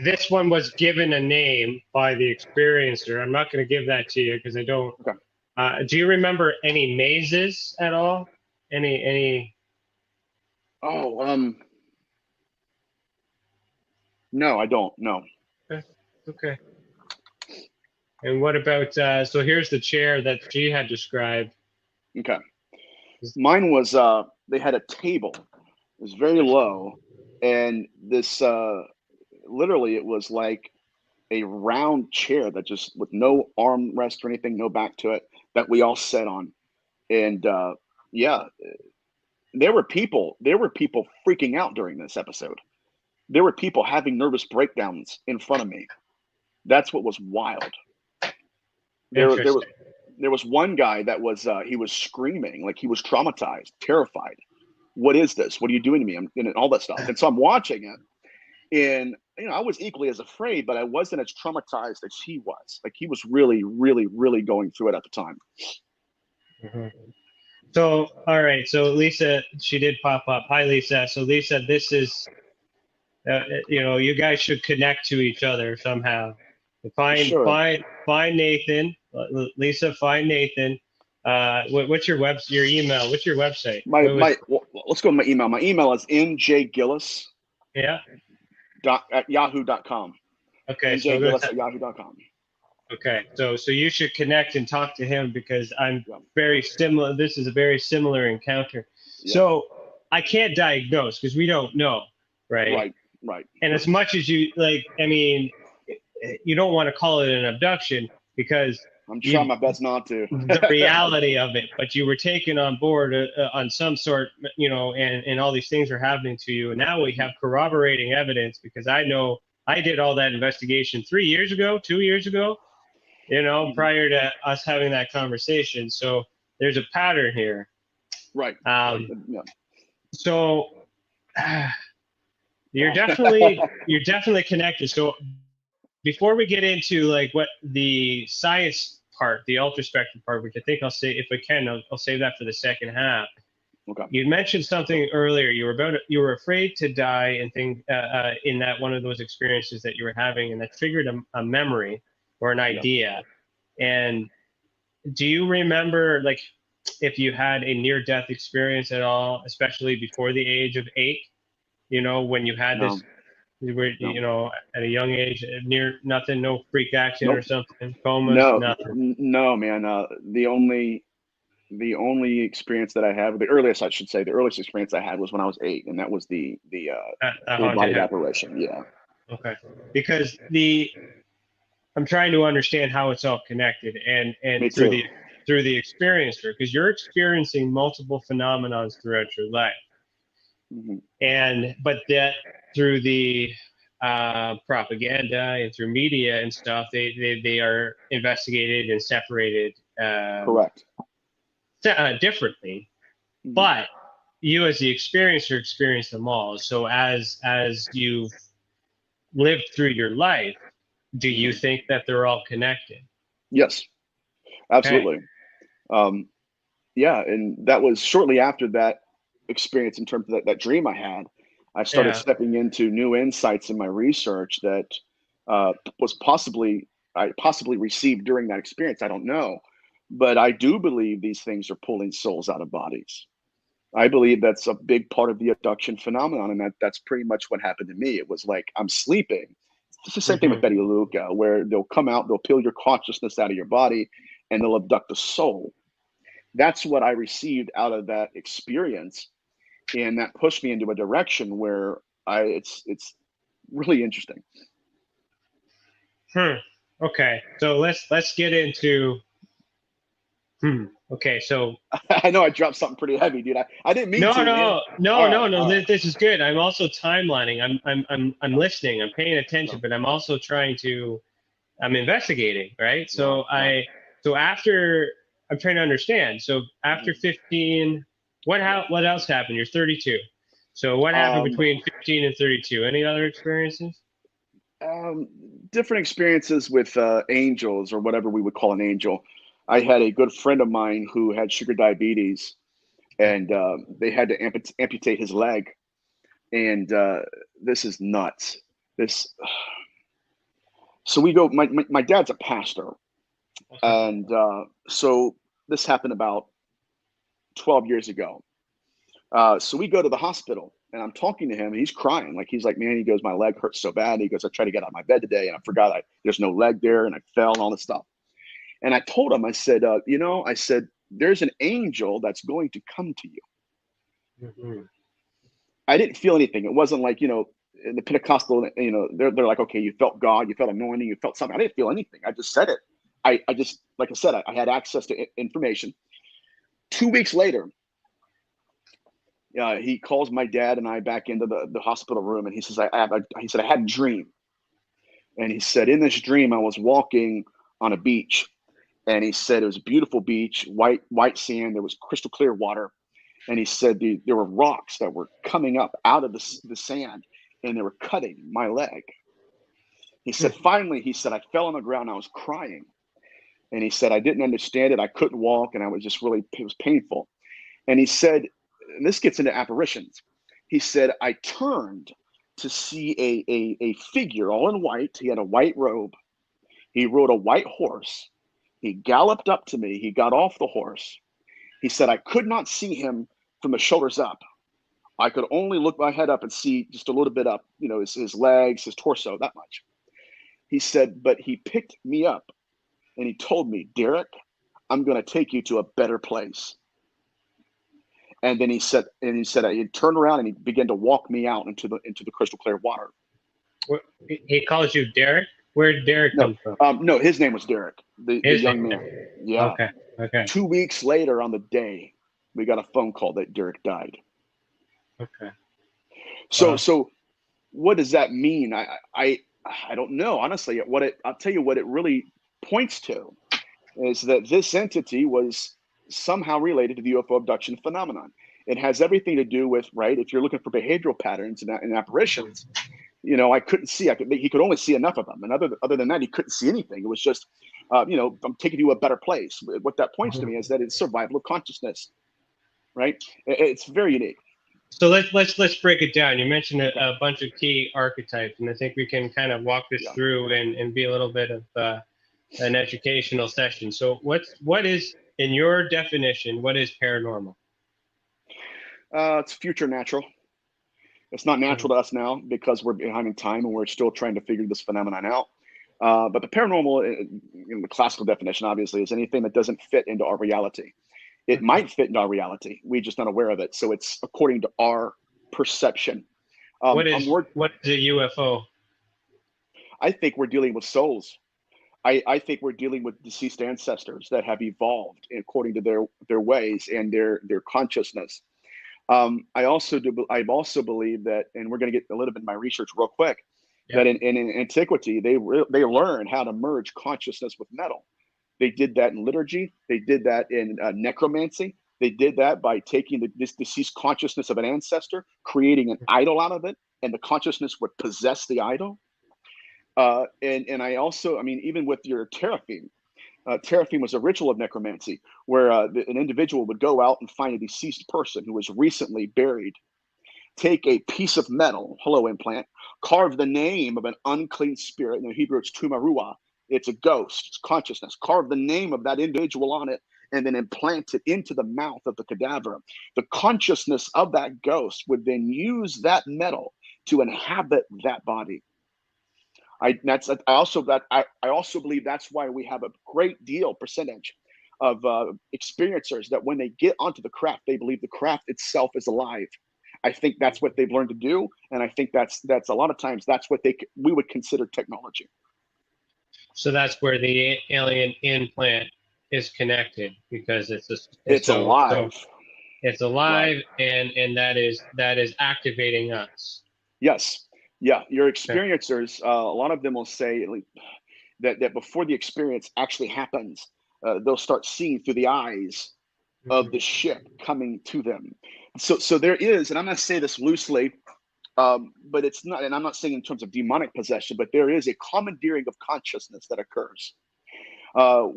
This one was given a name by the experiencer. I'm not going to give that to you because I don't. Okay. Do you remember any mazes at all? Any? Oh, no, I don't. No. Okay. And what about, so here's the chair that she had described. Okay. Mine was, they had a table. It was very low. And this, literally, it was like a round chair that just, with no armrest or anything, no back to it, that we all sat on. And yeah, there were people freaking out during this episode. There were people having nervous breakdowns in front of me. That's what was wild. There was one guy that was he was screaming, like he was traumatized, terrified. What is this? What are you doing to me? And all that stuff. And so I'm watching it, and I was equally as afraid, but I wasn't as traumatized as he was. Like he was really, really, really going through it at the time. Mm-hmm. So, all right. So Lisa, she did pop up. Hi, Lisa. So Lisa, this is, you guys should connect to each other somehow. Find Nathan. Lisa, find Nathan. What's your your email? What's your website? Let's go with my email. My email is njgillis. Yeah. at yahoo.com. Okay. njgillis at yahoo.com. Okay, so you should connect and talk to him because I'm Yeah. very similar. This is a very similar encounter. Yeah. So I can't diagnose because we don't know, right? Right. And as much as you like, I mean, you don't want to call it an abduction because I'm trying my best not to. the reality of it, but you were taken on board on some sort, you know, and all these things are happening to you. And now we have corroborating evidence because I know I did all that investigation 3 years ago, 2 years ago, you know, prior to us having that conversation. So there's a pattern here. Right. Yeah. So you're definitely connected. So before we get into like what the science part, the ultra spectrum part, which I think I'll say, if I can, I'll save that for the second half. Okay. You mentioned something earlier. You were afraid to die and think in that one of those experiences that you were having, and that triggered a memory or an idea. And do you remember, like, if you had a near-death experience at all, especially before the age of 8? You know, when you had this, you were, you know, at a young age, near nothing, no freak accident or something, comas, nothing. No, man. The only experience that I have, the earliest experience I had was when I was 8, and that was the full body apparition. Yeah. Okay. Because I'm trying to understand how it's all connected, and through the experiencer, because you're experiencing multiple phenomenons throughout your life, but that through the propaganda and through media and stuff, they are investigated and separated. Correct. Differently, but you as the experiencer experience them all. So as you've lived through your life, do you think that they're all connected? Yes, absolutely. Okay. Yeah, and that was shortly after that experience. In terms of that dream I had, I started stepping into new insights in my research that I possibly received during that experience. I don't know. But I do believe these things are pulling souls out of bodies. I believe that's a big part of the abduction phenomenon, and that's pretty much what happened to me. It was like I'm sleeping. It's the same thing with Betty Luca, where they'll come out, they'll peel your consciousness out of your body, and they'll abduct the soul. That's what I received out of that experience, and that pushed me into a direction where it's really interesting. Okay, so let's get into. Okay, so I know I dropped something pretty heavy, dude. I didn't mean to. No. This is good. I'm also timelining. I'm listening. I'm paying attention, but I'm also I'm investigating, right? So after I'm trying to understand. So after 15, what else happened? You're 32. So what happened between 15 and 32? Any other experiences? Different experiences with angels, or whatever we would call an angel. I had a good friend of mine who had sugar diabetes, and they had to amputate his leg. And this is nuts. So we go. My dad's a pastor, and so this happened about 12 years ago. So we go to the hospital, and I'm talking to him, and he's crying. He's like, man, he goes, my leg hurts so bad. He goes, I tried to get out of my bed today, and I forgot there's no leg there, and I fell and all this stuff. And I told him, I said, I said, there's an angel that's going to come to you. I didn't feel anything. It wasn't like, in the Pentecostal, they're like, okay, you felt God, you felt anointing, you felt something. I didn't feel anything. I just said it. I just, like I said, I had access to information. 2 weeks later, he calls my dad and I back into the hospital room, and he says, he said, I had a dream. And he said, in this dream, I was walking on a beach. And he said it was a beautiful beach, white sand. There was crystal clear water. And he said there were rocks that were coming up out of the sand, and they were cutting my leg. He said, finally, I fell on the ground. I was crying. And he said, I didn't understand it. I couldn't walk, and I was just it was painful. And he said, and this gets into apparitions. He said, I turned to see a figure all in white. He had a white robe. He rode a white horse. He galloped up to me. He got off the horse. He said, I could not see him from the shoulders up. I could only look my head up and see just a little bit up, his legs, his torso, that much. He said, but he picked me up and he told me, Derek, I'm going to take you to a better place. And then he said, he turned around and he began to walk me out into the crystal clear water. He calls you Derek? Where did Derek come from? No, his name was Derek, the young man. Yeah. Okay. 2 weeks later on the day, we got a phone call that Derek died. Okay. So what does that mean? I don't know. Honestly, I'll tell you what it really points to is that this entity was somehow related to the UFO abduction phenomenon. It has everything to do with, right, if you're looking for behavioral patterns and apparitions, I couldn't see. He could only see enough of them. And other than that, he couldn't see anything. It was just, I'm taking you to a better place. What that points to me is that it's survival of consciousness, right? It's very unique. So let's break it down. You mentioned a bunch of key archetypes, and I think we can kind of walk this through and be a little bit of an educational session. So what is, in your definition, what is paranormal? It's future natural. It's not natural to us now because we're behind in time and we're still trying to figure this phenomenon out. But the paranormal, in the classical definition, obviously, is anything that doesn't fit into our reality. It might fit into our reality. We're just not aware of it. So it's according to our perception. What is a UFO? I think we're dealing with souls. I think we're dealing with deceased ancestors that have evolved according to their ways and their consciousness. I also believe that, and we're going to get a little bit in my research real quick, that in antiquity, they learned how to merge consciousness with metal. They did that in liturgy. They did that in necromancy. They did that by taking this deceased consciousness of an ancestor, creating an idol out of it, and the consciousness would possess the idol. And I also, even with your teraphim, teraphim was a ritual of necromancy where an individual would go out and find a deceased person who was recently buried, take a piece of metal, hello implant, carve the name of an unclean spirit. In the Hebrew, it's tumarua. It's a ghost, it's consciousness. Carve the name of that individual on it and then implant it into the mouth of the cadaver. The consciousness of that ghost would then use that metal to inhabit that body. I also believe that's why we have a great percentage of experiencers that when they get onto the craft, they believe the craft itself is alive. I think that's what they've learned to do, and I think that's a lot of times that's what we would consider technology. So that's where the alien implant is connected, because it's alive. So it's alive, right. and that is activating us. Yes. Yeah, your experiencers, a lot of them will say that before the experience actually happens, they'll start seeing through the eyes of the ship coming to them. So there is, and I'm going to say this loosely, but it's not, and I'm not saying in terms of demonic possession, but there is a commandeering of consciousness that occurs.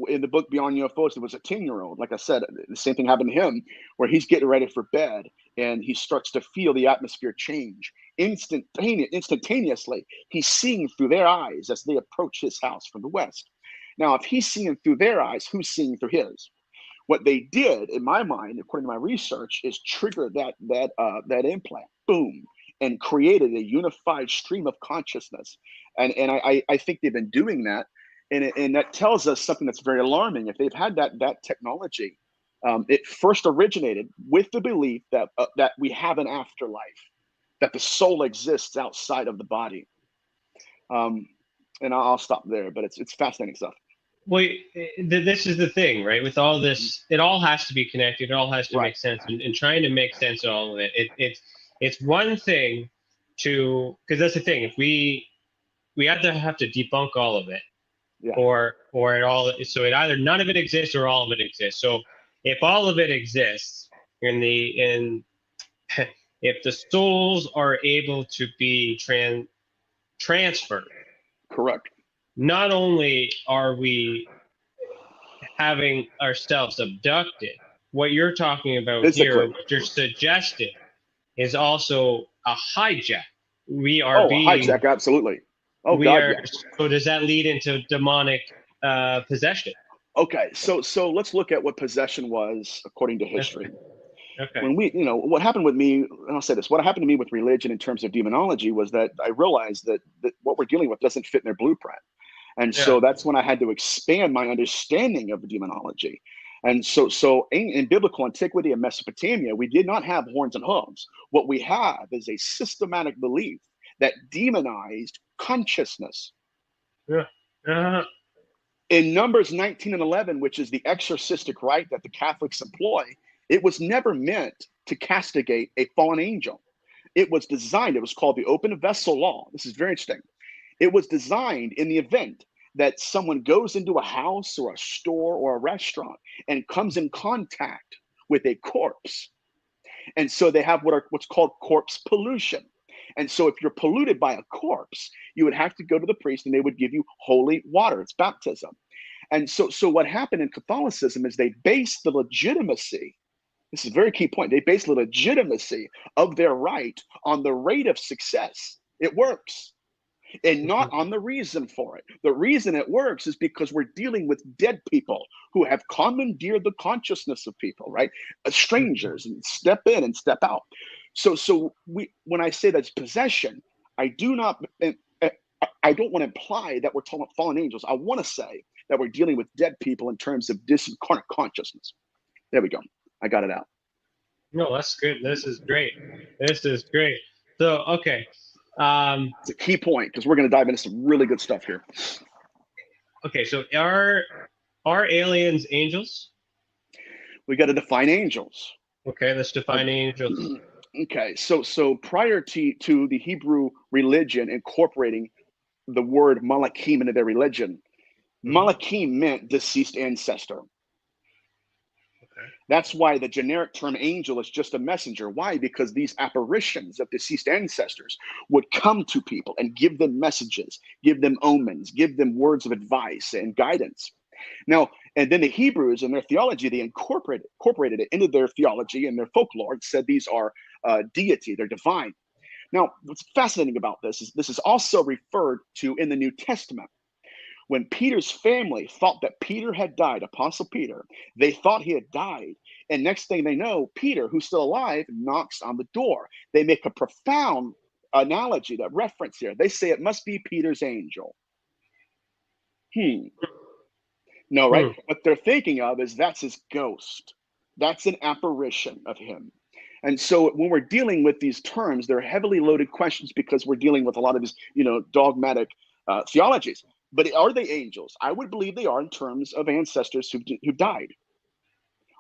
In the book Beyond UFOs, there was a 10-year-old, like I said, the same thing happened to him, where he's getting ready for bed and he starts to feel the atmosphere change. Instantaneously, he's seeing through their eyes as they approach his house from the west. Now, if he's seeing through their eyes, who's seeing through his? What they did, in my mind, according to my research, is trigger that implant, boom, and created a unified stream of consciousness. And I think they've been doing that. And that tells us something that's very alarming. If they've had that technology, it first originated with the belief that we have an afterlife, that the soul exists outside of the body. And I'll stop there, but it's fascinating stuff. Well, this is the thing, right? With all this, it all has to be connected. It all has to make sense. And trying to make sense of all of it, it's one thing because that's the thing. If we either have to debunk all of it, or it all. So it either none of it exists or all of it exists. So if all of it exists, if the souls are able to be transferred, correct. Not only are we having ourselves abducted, what you're talking about physically here, what you're suggesting, is also a hijack. We are being a hijack, absolutely. Oh, God, yeah. So does that lead into demonic possession? Okay, so let's look at what possession was according to history. Okay. When what happened with me, and I'll say this, what happened to me with religion in terms of demonology was that I realized that what we're dealing with doesn't fit in their blueprint. And so that's when I had to expand my understanding of demonology. And so in biblical antiquity in Mesopotamia, we did not have horns and hooves. What we have is a systematic belief that demonized consciousness. In Numbers 19 and 11, which is the exorcistic rite that the Catholics employ, it was never meant to castigate a fallen angel. It was designed, it was called the open vessel law. This is very interesting. It was designed in the event that someone goes into a house or a store or a restaurant and comes in contact with a corpse. And so they have what's called corpse pollution. And so if you're polluted by a corpse, you would have to go to the priest and they would give you holy water. It's baptism. And so what happened in Catholicism is they based the legitimacy, this is a very key point, they based the legitimacy of their rite on the rate of success. It works. And not on the reason for it. The reason it works is because we're dealing with dead people who have commandeered the consciousness of people, right? Strangers, and step in and step out. So when I say that's possession, I don't want to imply that we're talking about fallen angels. I want to say that we're dealing with dead people in terms of disincarnate consciousness. There we go. I got it out. No, that's good. This is great. This is great. So, okay. It's a key point because we're going to dive into some really good stuff here. Okay, so are aliens angels? We got to define angels. Okay, let's define angels. Okay, so prior to the Hebrew religion incorporating the word malachim into their religion, malachim meant deceased ancestor. That's why the generic term angel is just a messenger. Why? Because these apparitions of deceased ancestors would come to people and give them messages, give them omens, give them words of advice and guidance. Now, and then the Hebrews in their theology, they incorporated it into their theology and their folklore and said these are deity, they're divine. Now, what's fascinating about this is also referred to in the New Testament. When Peter's family thought that Peter had died, Apostle Peter, they thought he had died. And next thing they know, Peter, who's still alive, knocks on the door. They make a profound analogy, that reference here. They say it must be Peter's angel. No, right? What they're thinking of is that's his ghost. That's an apparition of him. And so when we're dealing with these terms, they're heavily loaded questions because we're dealing with a lot of these, dogmatic theologies. But are they angels? I would believe they are in terms of ancestors who died.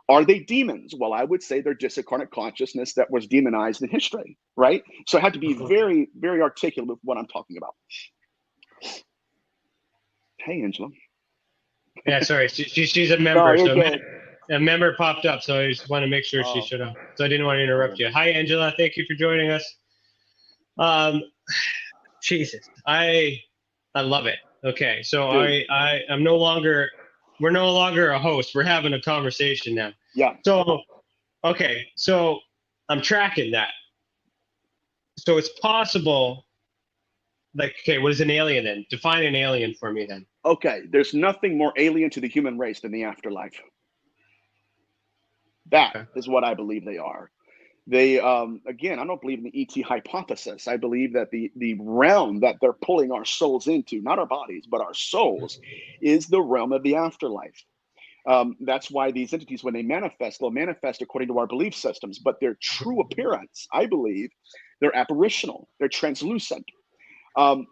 Are they demons? Well, I would say they're disincarnate consciousness that was demonized in history, right? So I have to be very, very articulate with what I'm talking about. Hey, Angela. Yeah, sorry. She's a member. No, so good. a member popped up, so I just want to make sure she showed up. So I didn't want to interrupt you. Hi, Angela. Thank you for joining us. Jesus, I love it. Okay, so we're no longer a host. We're having a conversation now. Yeah. So, okay, so I'm tracking that. So it's possible, like, okay, what is an alien then? Define an alien for me then. Okay, there's nothing more alien to the human race than the afterlife. That is what I believe they are. They, again, I don't believe in the ET hypothesis. I believe that the realm that they're pulling our souls into, not our bodies, but our souls, is the realm of the afterlife. That's why these entities, when they manifest, they'll manifest according to our belief systems, but their true appearance, I believe, they're apparitional, they're translucent.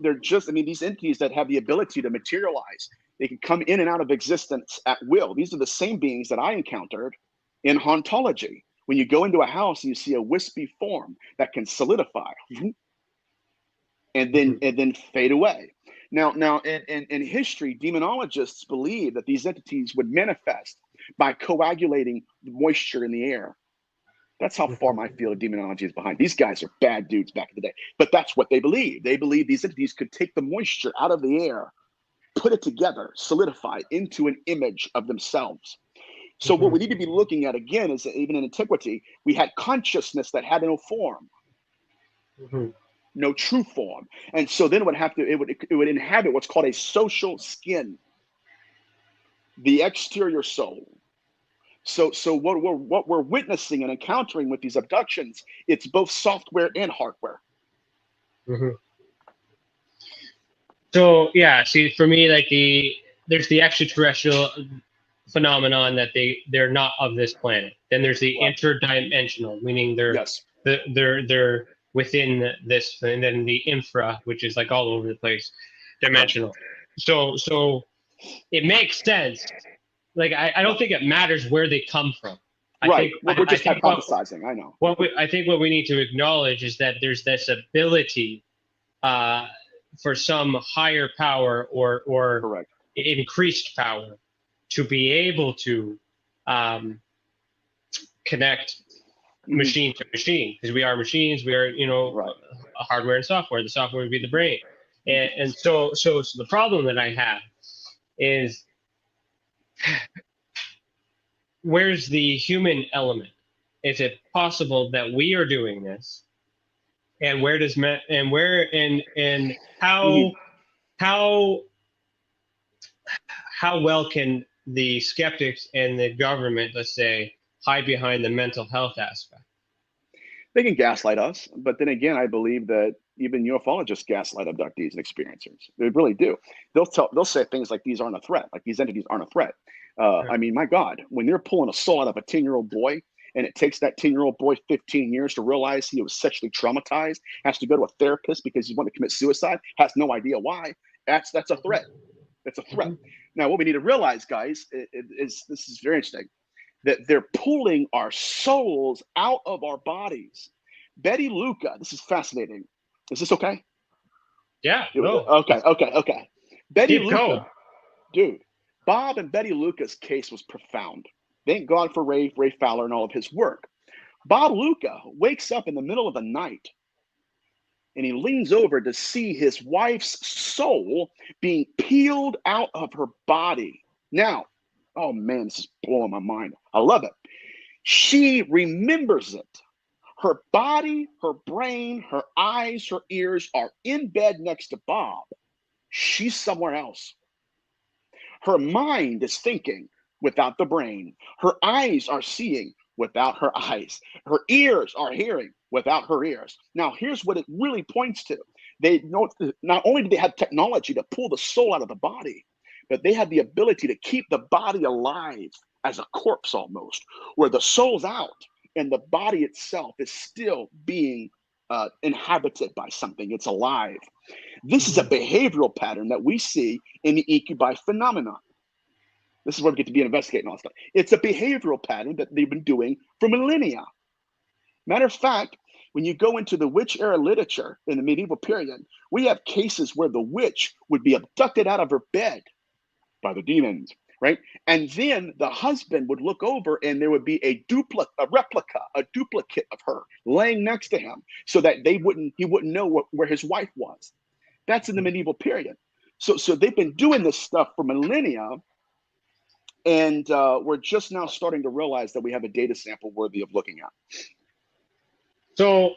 They're just, these entities that have the ability to materialize, they can come in and out of existence at will. These are the same beings that I encountered in hauntology. When you go into a house and you see a wispy form that can solidify and then fade away. Now in history, demonologists believe that these entities would manifest by coagulating moisture in the air. That's how far my field of demonology is behind. These guys are bad dudes back in the day, but that's what they believe. They believe these entities could take the moisture out of the air, put it together, solidify into an image of themselves. So what we need to be looking at again is that even in antiquity, we had consciousness that had no form, no true form. And so then it would inhabit what's called a social skin, the exterior soul. So what we're witnessing and encountering with these abductions, it's both software and hardware. So yeah, see, for me, like there's the extraterrestrial phenomenon that they're not of this planet. Then there's the Right. interdimensional, meaning they're Yes. they're within this, and then the infra, which is like all over the place, dimensional. So it makes sense. Like I don't think it matters where they come from. Right. We're just I think hypothesizing. I know. I think what we need to acknowledge is that there's this ability for some higher power or Correct. increased power to be able to connect machine to machine, because we are machines. We are, hardware and software. The software would be the brain, and so the problem that I have is, where's the human element? Is it possible that we are doing this? And where does and how well can the skeptics and the government, let's say, hide behind the mental health aspect? They can gaslight us, but then again, I believe that even ufologists gaslight abductees and experiencers. They really do. They'll say things like these aren't a threat, like these entities aren't a threat. I mean, my God, when they're pulling a soul out of a 10-year-old boy, and it takes that 10-year-old boy 15 years to realize he was sexually traumatized, has to go to a therapist because he wanted to commit suicide, has no idea why. That's a threat. That's a threat. Now, what we need to realize, guys, is this is very interesting, that they're pulling our souls out of our bodies. Betty Luca, this is fascinating. Is this okay? Yeah. No. Okay. Betty Keep Luca, going. dude, Bob and Betty Luca's case was profound. Thank God for Ray Fowler and all of his work. Bob Luca wakes up in the middle of the night and he leans over to see his wife's soul being peeled out of her body. Now, oh man, this is blowing my mind. I love it. She remembers it. Her body, her brain, her eyes, her ears are in bed next to Bob. She's somewhere else. Her mind is thinking without the brain. Her eyes are seeing without her eyes. Her ears are hearing without her ears. Now, here's what it really points to. They know, not only do they have technology to pull the soul out of the body, but they have the ability to keep the body alive as a corpse almost, where the soul's out and the body itself is still being inhabited by something. It's alive. This is a behavioral pattern that we see in the incubi phenomenon. This is where we get to be investigating all stuff. It's a behavioral pattern that they've been doing for millennia. Matter of fact, when you go into the witch era literature in the medieval period, we have cases where the witch would be abducted out of her bed by the demons, right? And then the husband would look over and there would be a replica, a duplicate of her laying next to him so that he wouldn't know where his wife was. That's in the medieval period. So they've been doing this stuff for millennia. And we're just now starting to realize that we have a data sample worthy of looking at. So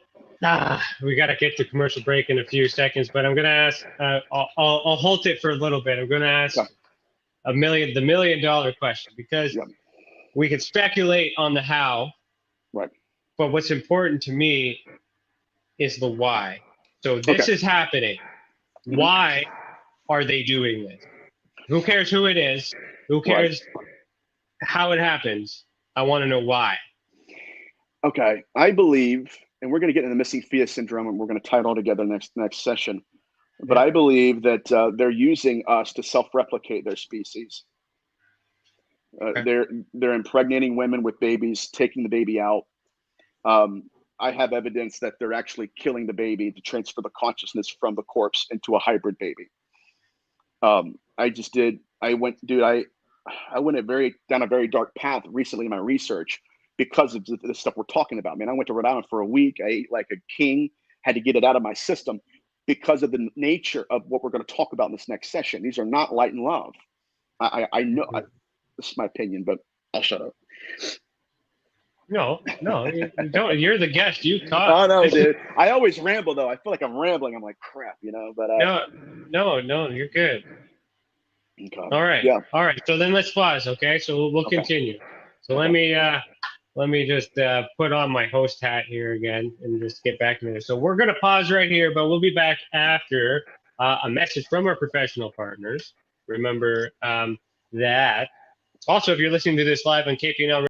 we got to get to commercial break in a few seconds, but I'm going to ask, I'll halt it for a little bit. I'm going to ask the $1 million question, because we can speculate on the how, right? But what's important to me is the why. So this is happening. Why are they doing this? Who cares who it is? Who cares how it happens? I want to know why. Okay, I believe, and we're going to get into the missing fetus syndrome, and we're going to tie it all together next session. But I believe that they're using us to self-replicate their species. They're impregnating women with babies, taking the baby out. I have evidence that they're actually killing the baby to transfer the consciousness from the corpse into a hybrid baby. I went down a very dark path recently in my research because of the stuff we're talking about. Man, I went to Rhode Island for a week. I ate like a king, had to get it out of my system because of the nature of what we're going to talk about in this next session. These are not light and love. I know this is my opinion, but I'll shut up. No, you don't. You're the guest. You talk. Oh no, dude. I always ramble though. I feel like I'm rambling. I'm like crap, But no, you're good. Okay. All right. Yeah. All right. So then let's pause. Okay. So we'll continue. So let me just put on my host hat here again and just get back to this. So we're gonna pause right here, but we'll be back after a message from our professional partners. Remember that. Also, if you're listening to this live on KPNL